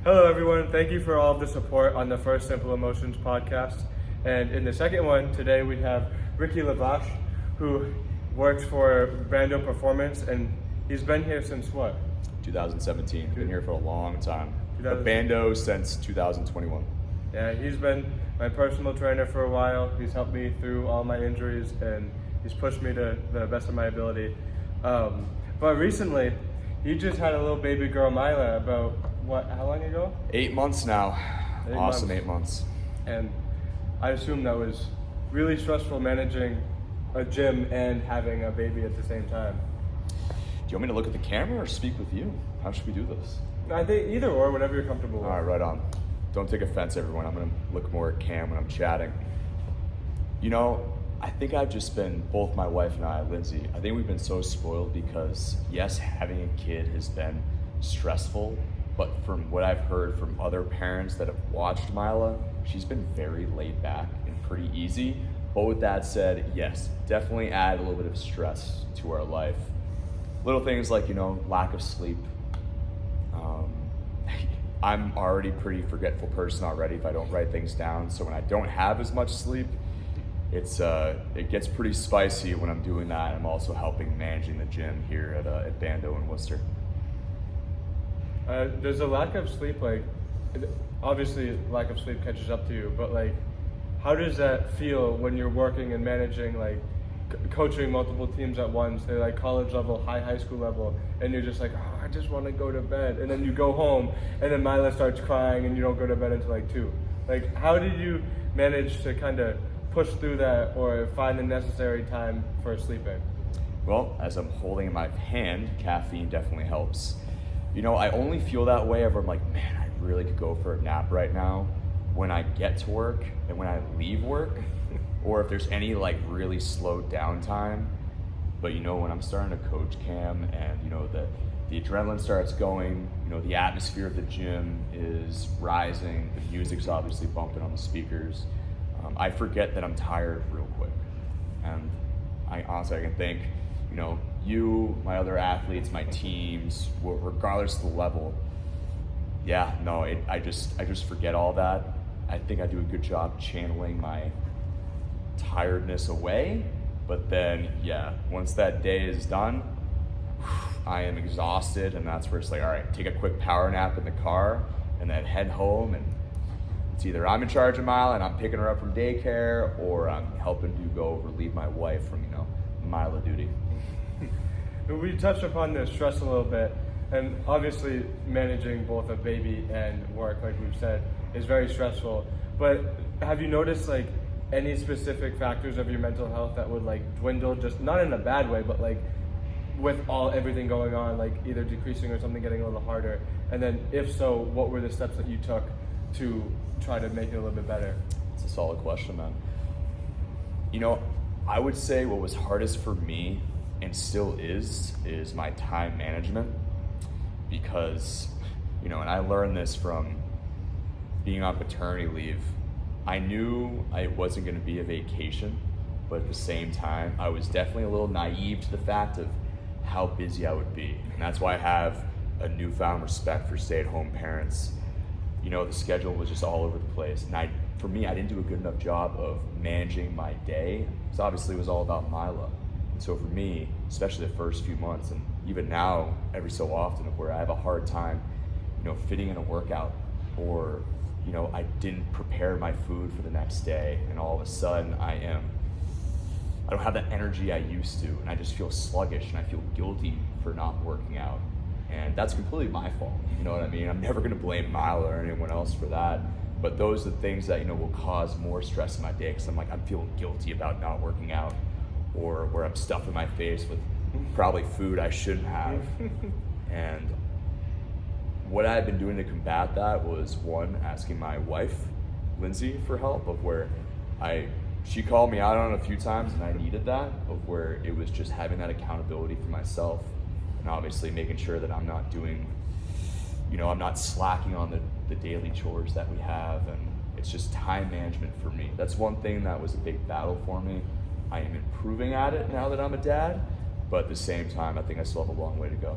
Hello, everyone. Thank you for all of the support on the first Simple Emotions podcast. And in the second one, today we have Ricky Vache, who works for Bando Performance, and he's been here since what? 2017. Been here for a long time. But Bando since 2021. Yeah, he's been my personal trainer for a while. He's helped me through all my injuries, and he's pushed me to the best of my ability. But recently, he just had a little baby girl, Mila, about how long ago? 8 months now. 8 months. And I assume that was really stressful managing a gym and having a baby at the same time. Do you want me to look at the camera or speak with you? How should we do this? I think either or, whatever you're comfortable with. All right, right on. Don't take offense, everyone. I'm going to look more at Cam when I'm chatting. You know, I think I've just been, both my wife and I, Lindsay, I think we've been so spoiled because, yes, having a kid has been stressful, but from what I've heard from other parents that have watched Mila, she's been very laid back and pretty easy. But with that said, yes, definitely add a little bit of stress to our life. Little things like, lack of sleep. I'm already a pretty forgetful person already if I don't write things down. So when I don't have as much sleep, it gets pretty spicy when I'm doing that. I'm also helping managing the gym here at Bando in Worcester. There's a lack of sleep, obviously lack of sleep catches up to you, but how does that feel when you're working and managing, coaching multiple teams at once? They're college level, high school level, and you're just I just want to go to bed. And then you go home, and then Mila starts crying, and you don't go to bed until 2. How did you manage to kind of push through that or find the necessary time for sleeping? Well, as I'm holding in my hand, caffeine definitely helps. I only feel that way if I'm man, I really could go for a nap right now when I get to work and when I leave work, or if there's any really slow downtime. But when I'm starting to coach Cam and the adrenaline starts going, the atmosphere of the gym is rising, the music's obviously bumping on the speakers, I forget that I'm tired real quick. And I honestly can thank you, my other athletes, my teams, regardless of the level. Yeah, no, I just forget all that. I think I do a good job channeling my tiredness away, but then, yeah, once that day is done, I am exhausted, and that's where it's all right, take a quick power nap in the car, and then head home, and it's either I'm in charge of Mila and I'm picking her up from daycare, or I'm helping to go relieve my wife from, Mila duty. We touched upon the stress a little bit, and obviously managing both a baby and work, like we've said, is very stressful. But have you noticed any specific factors of your mental health that would dwindle, just not in a bad way, but with everything going on, either decreasing or something getting a little harder? And then if so, what were the steps that you took to try to make it a little bit better? It's a solid question, man. I would say what was hardest for me, and still is my time management, because, and I learned this from being on paternity leave. I knew it wasn't going to be a vacation, but at the same time, I was definitely a little naive to the fact of how busy I would be. And that's why I have a newfound respect for stay-at-home parents. The schedule was just all over the place. And for me, I didn't do a good enough job of managing my day, because obviously it was all about Mila. And so for me, especially the first few months, and even now, every so often, where I have a hard time, fitting in a workout, or, I didn't prepare my food for the next day, and all of a sudden I don't have that energy I used to, and I just feel sluggish, and I feel guilty for not working out. And that's completely my fault, you know what I mean? I'm never gonna blame Mila or anyone else for that, but those are the things that, will cause more stress in my day, because I'm feeling guilty about not working out, or where I'm stuffing my face with probably food I shouldn't have. And what I've been doing to combat that was, one, asking my wife, Lindsay, for help, of where she called me out on it a few times, and I needed that, of where it was just having that accountability for myself, and obviously making sure that I'm not doing, I'm not slacking on the daily chores that we have, and it's just time management for me. That's one thing that was a big battle for me. I am improving at it now that I'm a dad, but at the same time, I think I still have a long way to go.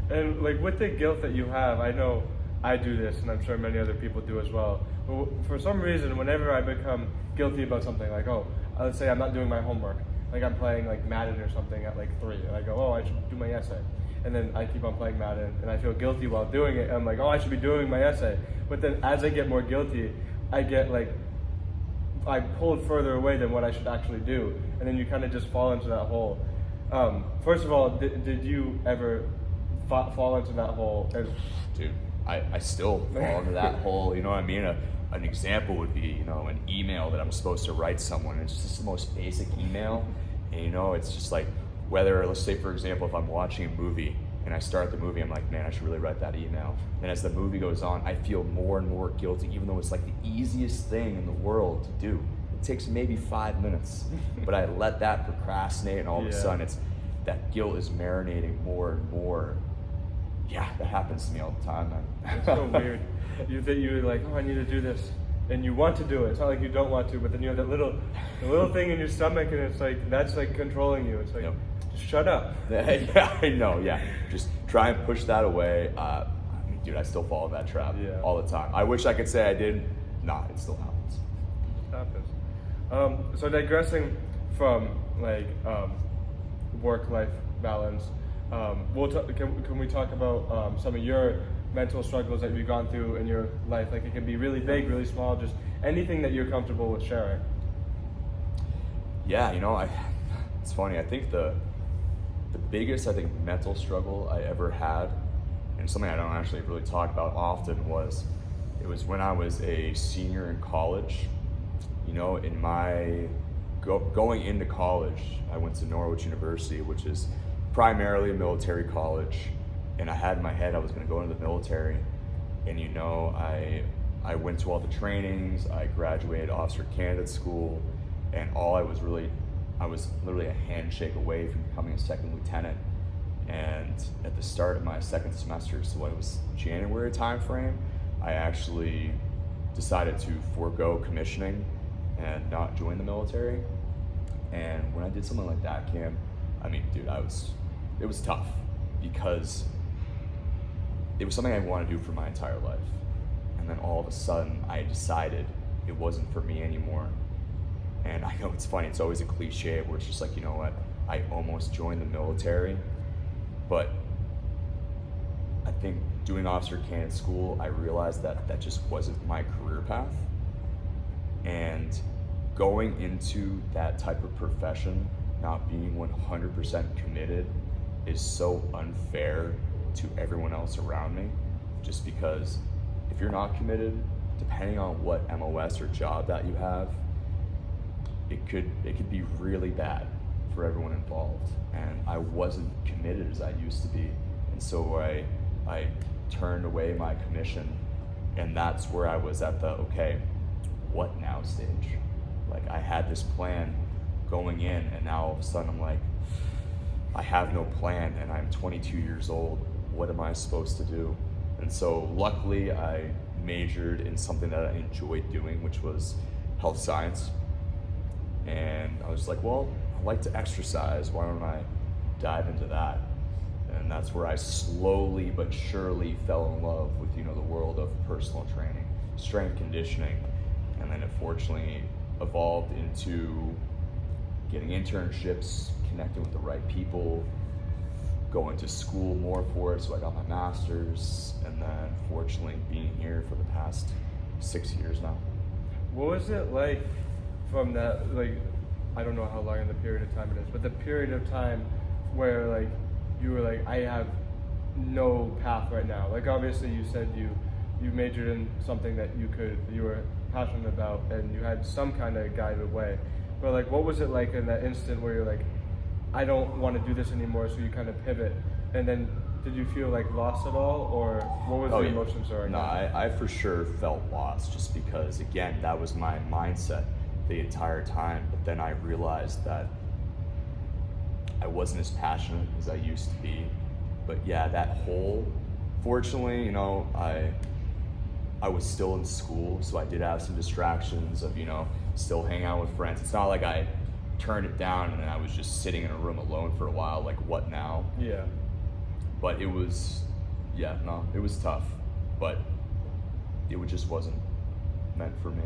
And with the guilt that you have, I know I do this, and I'm sure many other people do as well. But for some reason, whenever I become guilty about something, like, oh, let's say I'm not doing my homework, like I'm playing like Madden or something at like 3, and I go, oh, I should do my essay. And then I keep on playing Madden, and I feel guilty while doing it. And I'm like, oh, I should be doing my essay. But then as I get more guilty, I pulled further away than what I should actually do. And then you kind of just fall into that hole. First of all, did you ever fall into that hole? Dude, I still fall into that hole, you know what I mean? An example would be, you know, an email that I'm supposed to write someone. It's just the most basic email. And, you know, it's just like, whether, let's say, for example, if I'm watching a movie and I start the movie, I'm like, man, I should really write that email. And as the movie goes on, I feel more and more guilty, even though it's like the easiest thing in the world to do. It takes maybe 5 minutes, but I let that procrastinate, and all of a sudden, that guilt is marinating more and more. Yeah, that happens to me all the time, man. It's so weird. You're like, oh, I need to do this, and you want to do it. It's not like you don't want to, but then you have that little thing in your stomach, and it's like that's like controlling you. It's like, just shut up. Yeah, I know. Yeah, just try and push that away. Dude, I still fall in that trap all the time. I wish I could say I didn't. Nah, it still happens. It happens. So digressing from like work-life balance, can we talk about some of your mental struggles that you've gone through in your life? Like it can be really big, really small, just anything that you're comfortable with sharing. Yeah, you know, it's funny. I think the biggest, mental struggle I ever had, and something I don't actually really talk about often, was when I was a senior in college. You know, in my going into college, I went to Norwich University, which is primarily a military college, and I had in my head I was going to go into the military. And you know, I went to all the trainings, I graduated officer candidate school, and I was literally a handshake away from becoming a second lieutenant. And at the start of my second semester, so it was January timeframe, I actually decided to forego commissioning and not join the military. And when I did something like that, Cam, I mean, dude, it was tough, because it was something I wanted to do for my entire life. And then all of a sudden, I decided it wasn't for me anymore. And I know it's funny, it's always a cliche where it's just like, you know what, I almost joined the military, but I think doing officer candidate school, I realized that just wasn't my career path. And going into that type of profession, not being 100% committed, is so unfair to everyone else around me, just because if you're not committed, depending on what MOS or job that you have, it could be really bad for everyone involved. And I wasn't committed as I used to be, and so I turned away my commission, and that's where I was at the okay, what now stage. Like, I had this plan going in, and now all of a sudden I'm like, I have no plan, and I'm 22 years old. What am I supposed to do? And so luckily I majored in something that I enjoyed doing, which was health science. And I was like, well, I like to exercise. Why don't I dive into that? And that's where I slowly but surely fell in love with, you know, the world of personal training, strength conditioning. And then it fortunately evolved into getting internships, connecting with the right people, going to school more for it, so I got my master's, and then fortunately being here for the past 6 years now. What was it like from that, like, I don't know how long in the period of time it is, but the period of time where like you were like, I have no path right now? Like, obviously you said you majored in something that you were passionate about, and you had some kind of guided way, but like, what was it like in that instant where you're like, I don't want to do this anymore, so you kind of pivot? And then did you feel like lost at all, or what was the emotions during that? No, I for sure felt lost, just because, again, that was my mindset the entire time. But then I realized that I wasn't as passionate as I used to be. But yeah, that whole, fortunately, you know, I was still in school, so I did have some distractions of, you know, still hanging out with friends. It's not like I turned it down and then I was just sitting in a room alone for a while, like, what now? Yeah. But it was tough. but just wasn't meant for me.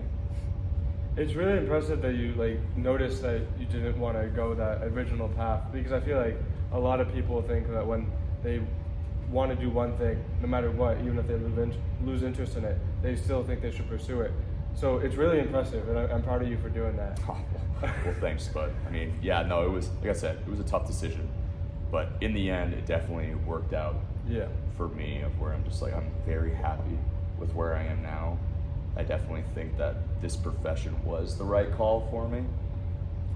It's really impressive that you like noticed that you didn't want to go that original path, because I feel like a lot of people think that when they want to do one thing, no matter what, even if they lose interest in it, they still think they should pursue it. So it's really impressive, and I'm proud of you for doing that. Oh, well, thanks, bud. I mean, yeah, no, it was, like I said, it was a tough decision, but in the end, it definitely worked out. Yeah. For me, of where I'm just like, I'm very happy with where I am now. I definitely think that this profession was the right call for me.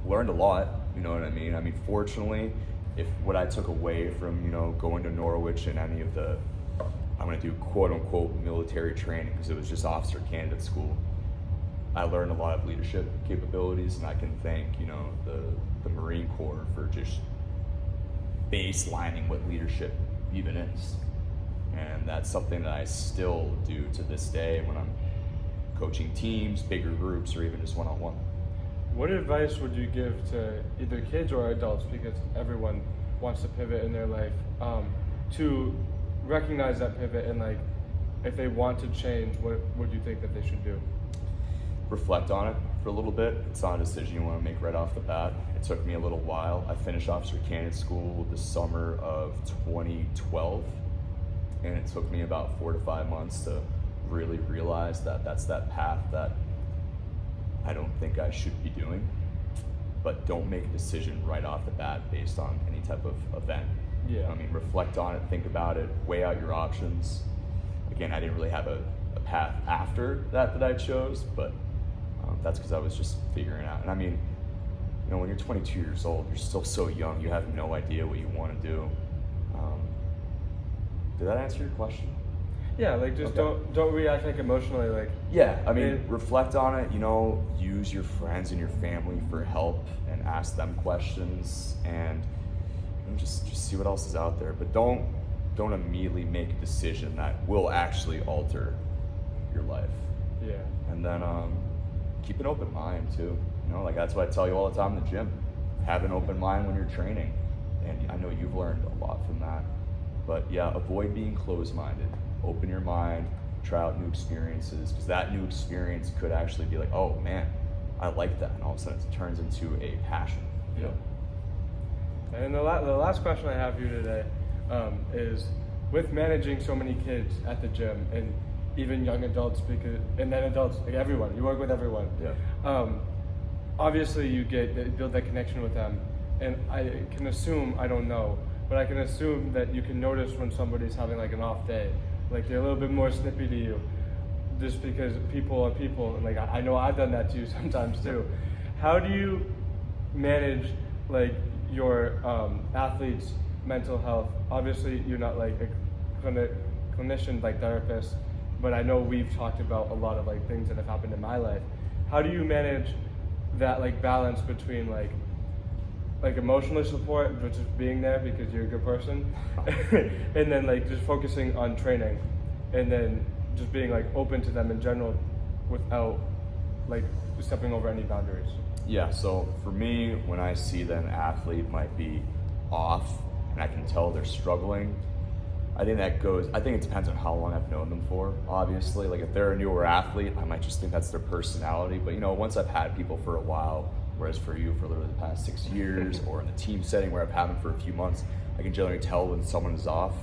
Learned a lot, you know what I mean? I mean, fortunately, if what I took away from, you know, going to Norwich and any of the, I'm gonna do quote unquote military training, because it was just officer candidate school, I learned a lot of leadership capabilities, and I can thank, you know, the Marine Corps for just baselining what leadership even is. And that's something that I still do to this day when I'm coaching teams, bigger groups, or even just one-on-one. What advice would you give to either kids or adults, because everyone wants to pivot in their life, to recognize that pivot, and like if they want to change, what would you think that they should do? Reflect on it for a little bit. It's not a decision you want to make right off the bat. It took me a little while. I finished officer candidate school the summer of 2012, and it took me about 4 to 5 months to really realize that that's that path that I don't think I should be doing. But don't make a decision right off the bat based on any type of event. Yeah. I mean, reflect on it, think about it, weigh out your options. Again, I didn't really have a path after that I chose, but that's because I was just figuring out. And I mean, you know, when you're 22 years old, you're still so young, you have no idea what you want to do. Did that answer your question? Yeah, like just don't react like emotionally, like. Yeah, I mean, reflect on it, you know, use your friends and your family for help and ask them questions, and you know, just see what else is out there. But don't immediately make a decision that will actually alter your life. Yeah. And then keep an open mind too. You know, like that's what I tell you all the time in the gym. Have an open mind when you're training. And I know you've learned a lot from that. But yeah, avoid being closed-minded. Open your mind, try out new experiences, because that new experience could actually be like, oh man, I like that. And all of a sudden it turns into a passion. Yeah. And the last question I have for you today is, with managing so many kids at the gym, and even young adults, and then adults, like everyone, you work with everyone. Yeah. Obviously you build that connection with them, and I can assume, I don't know, but I can assume that you can notice when somebody's having like an off day, like they're a little bit more snippy to you, just because people are people, and like I know I've done that to you sometimes too. How do you manage like your athletes' mental health? Obviously you're not like a clinician, like therapist, but I know we've talked about a lot of like things that have happened in my life. How do you manage that like balance between like emotional support, but just being there because you're a good person, and then like just focusing on training, and then just being like open to them in general without like stepping over any boundaries? Yeah, so for me, when I see that an athlete might be off and I can tell they're struggling, I think it depends on how long I've known them for, obviously. Like if they're a newer athlete, I might just think that's their personality. But you know, once I've had people for a while, whereas for you for literally the past 6 years, or in the team setting where I've had them for a few months, I can generally tell when someone is off.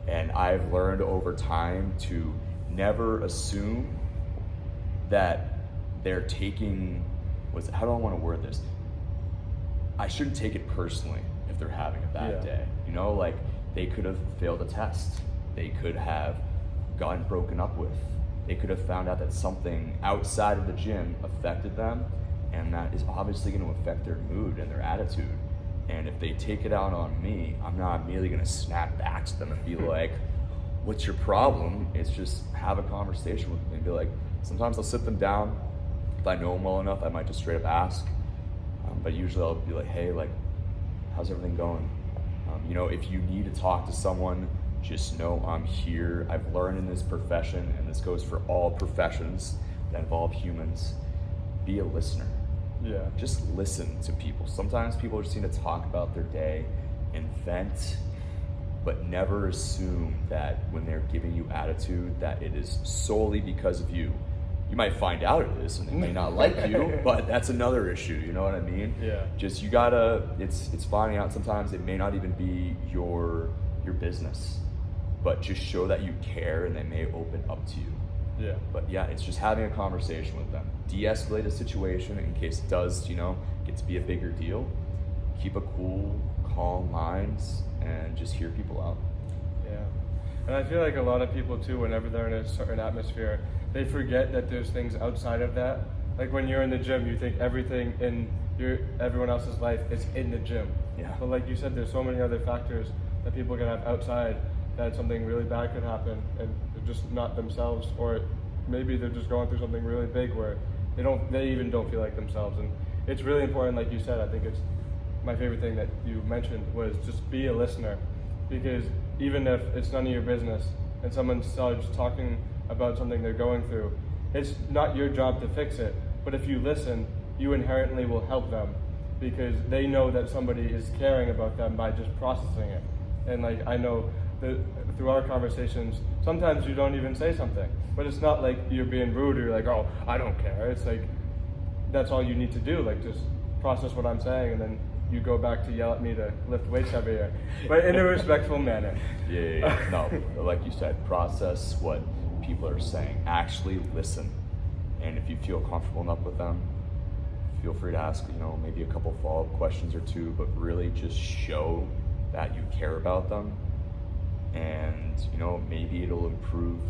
And I've learned over time to never assume that they're taking, how do I want to word this? I shouldn't take it personally if they're having a bad day. You know, like they could have failed a test. They could have gotten broken up with. They could have found out that something outside of the gym affected them, and that is obviously going to affect their mood and their attitude. And if they take it out on me, I'm not immediately going to snap back to them and be like, what's your problem? It's just have a conversation with them and be like, sometimes I'll sit them down. If I know them well enough, I might just straight up ask. But usually I'll be like, hey, like, how's everything going? You know, if you need to talk to someone, just know I'm here. I've learned in this profession, and this goes for all professions that involve humans, be a listener. Yeah. Just listen to people. Sometimes people just need to talk about their day and vent, but never assume that when they're giving you attitude that it is solely because of you. You might find out it is, and they may not like you, but that's another issue, you know what I mean? Yeah. Just, you gotta, it's finding out sometimes it may not even be your business, but just show that you care and they may open up to you. Yeah. But yeah, it's just having a conversation with them. De-escalate a situation in case it does, get to be a bigger deal. Keep a cool, calm mind and just hear people out. Yeah. And I feel like a lot of people too, whenever they're in a certain atmosphere, they forget that there's things outside of that. Like when you're in the gym, you think everything in everyone else's life is in the gym. Yeah. But like you said, there's so many other factors that people can have outside that something really bad could happen and they're just not themselves, or maybe they're just going through something really big where they even don't feel like themselves. And it's really important, like you said, I think it's my favorite thing that you mentioned was just be a listener, because even if it's none of your business and someone starts talking about something they're going through, it's not your job to fix it, but if you listen, you inherently will help them because they know that somebody is caring about them by just processing it. And like I know that through our conversations, sometimes you don't even say something, but it's not like you're being rude or you're like, oh, I don't care. It's like that's all you need to do, like just process what I'm saying, and then you go back to yell at me to lift weights heavier, but in a respectful manner. Yeah. No, like you said, process what people are saying. Actually listen. And if you feel comfortable enough with them, feel free to ask, maybe a couple follow-up questions or two, but really just show that you care about them. And, maybe it'll improve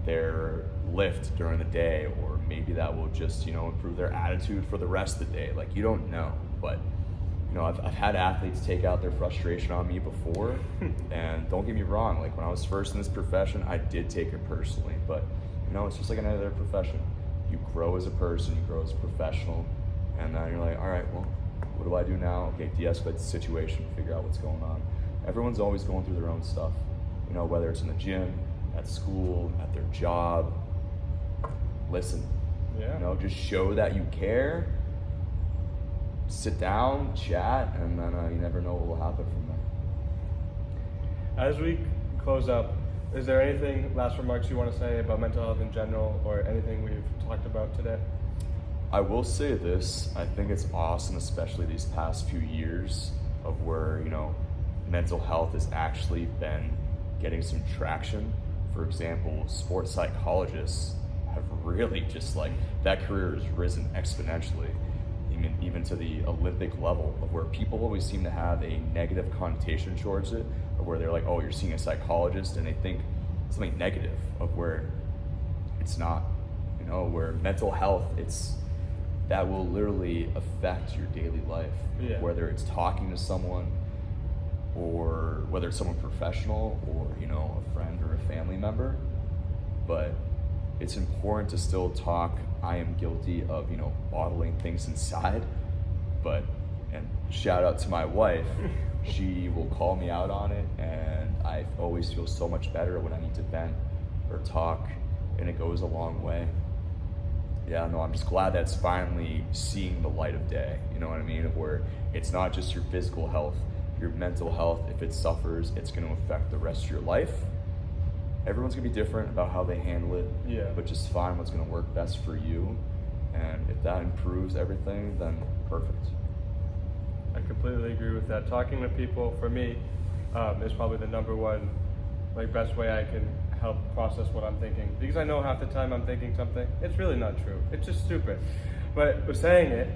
their lift during the day, or maybe that will just, improve their attitude for the rest of the day. Like, you don't know, but I've had athletes take out their frustration on me before, and don't get me wrong, like when I was first in this profession, I did take it personally, but it's just like another profession. You grow as a person, you grow as a professional, and then you're like, all right, well, what do I do now? Okay, de-escalate the situation, figure out what's going on. Everyone's always going through their own stuff, whether it's in the gym, at school, at their job. Listen, just show that you care. Sit down, chat, and then you never know what will happen from there. As we close up, is there anything, last remarks you want to say about mental health in general, or anything we've talked about today? I will say this, I think it's awesome, especially these past few years of where, mental health has actually been getting some traction. For example, sports psychologists have really just that career has risen exponentially. Even to the Olympic level, of where people always seem to have a negative connotation towards it, or where they're like, oh, you're seeing a psychologist, and they think something negative, of where it's not, where mental health, that will literally affect your daily life, whether it's talking to someone, or whether it's someone professional, or a friend or a family member. But it's important to still talk. I am guilty of, bottling things inside, and shout out to my wife, she will call me out on it, and I always feel so much better when I need to vent or talk, and it goes a long way. Yeah, no, I'm just glad that's finally seeing the light of day, you know what I mean? Of where it's not just your physical health, your mental health, if it suffers, it's gonna affect the rest of your life. Everyone's gonna be different about how they handle it, but just find what's gonna work best for you. And if that improves everything, then perfect. I completely agree with that. Talking to people, for me, is probably the number one, best way I can help process what I'm thinking. Because I know half the time I'm thinking something, it's really not true. It's just stupid. But saying it,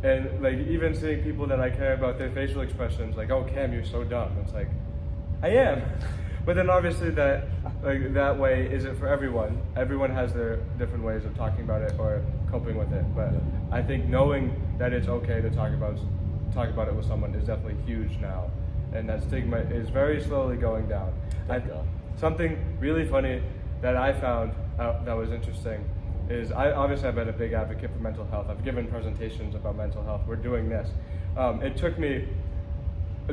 and even seeing people that I care about, their facial expressions, oh, Cam, you're so dumb. It's like, I am. But then obviously that way isn't for everyone. Everyone has their different ways of talking about it or coping with it. But I think knowing that it's okay to talk about it with someone is definitely huge now. And that stigma is very slowly going down. Something really funny that I found out that was interesting is I've been a big advocate for mental health. I've given presentations about mental health. We're doing this. It took me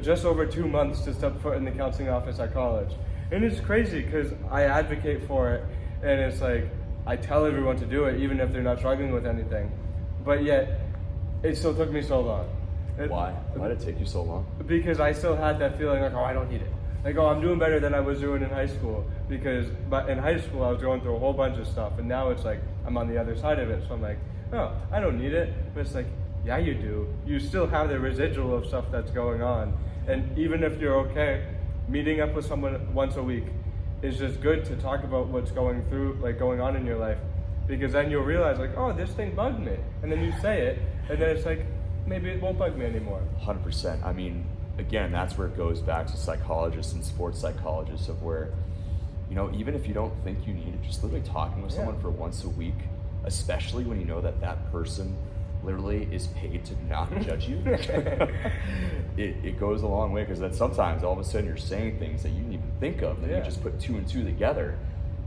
just over 2 months to step foot in the counseling office at college. And it's crazy because I advocate for it, and it's I tell everyone to do it even if they're not struggling with anything. But yet, it still took me so long. Why? Why did it take you so long? Because I still had that feeling oh, I don't need it. Like, oh, I'm doing better than I was doing in high school but in high school I was going through a whole bunch of stuff, and now it's like I'm on the other side of it. So I'm like, oh, I don't need it. But it's like, yeah, you do. You still have the residual of stuff that's going on, and even if you're okay, meeting up with someone once a week is just good to talk about what's going on in your life, because then you'll realize like, oh, this thing bugged me, and then you say it, and then it's like, maybe it won't bug me anymore. 100%. I mean, again, that's where it goes back to psychologists and sports psychologists of where, you know, even if you don't think you need it, just literally talking with someone for once a week, especially when you know that that person literally is paid to not judge you, it goes a long way, because then sometimes all of a sudden you're saying things that you didn't even think of, and you just put two and two together.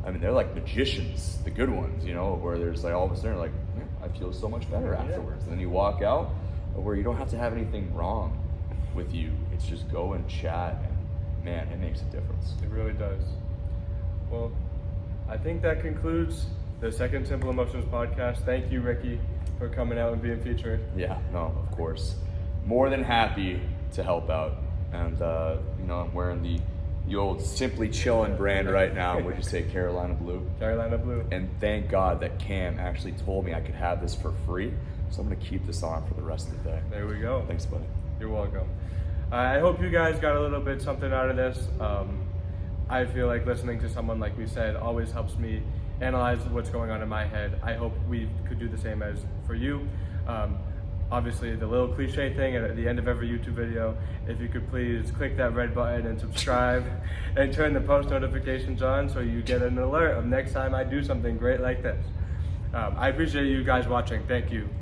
I mean, they're like magicians, the good ones, you know, where there's like all of a sudden like, man, I feel so much better afterwards. And then you walk out where you don't have to have anything wrong with you. It's just go and chat, and man, it makes a difference. It really does. Well, I think that concludes the second Simple Emotions podcast. Thank you, Ricky, for coming out and being featured. Yeah, no, of course. More than happy to help out. And, you know, I'm wearing the old Simply Chillin' brand right now. Would you say Carolina Blue? Carolina Blue. And thank God that Cam actually told me I could have this for free. So I'm going to keep this on for the rest of the day. There we go. Thanks, buddy. You're welcome. I hope you guys got a little bit something out of this. I feel like listening to someone, like we said, always helps me analyze what's going on in my head. I hope we could do the same as for you. Obviously, the little cliche thing at the end of every YouTube video, if you could please click that red button and subscribe and turn the post notifications on so you get an alert of next time I do something great like this. I appreciate you guys watching. Thank you.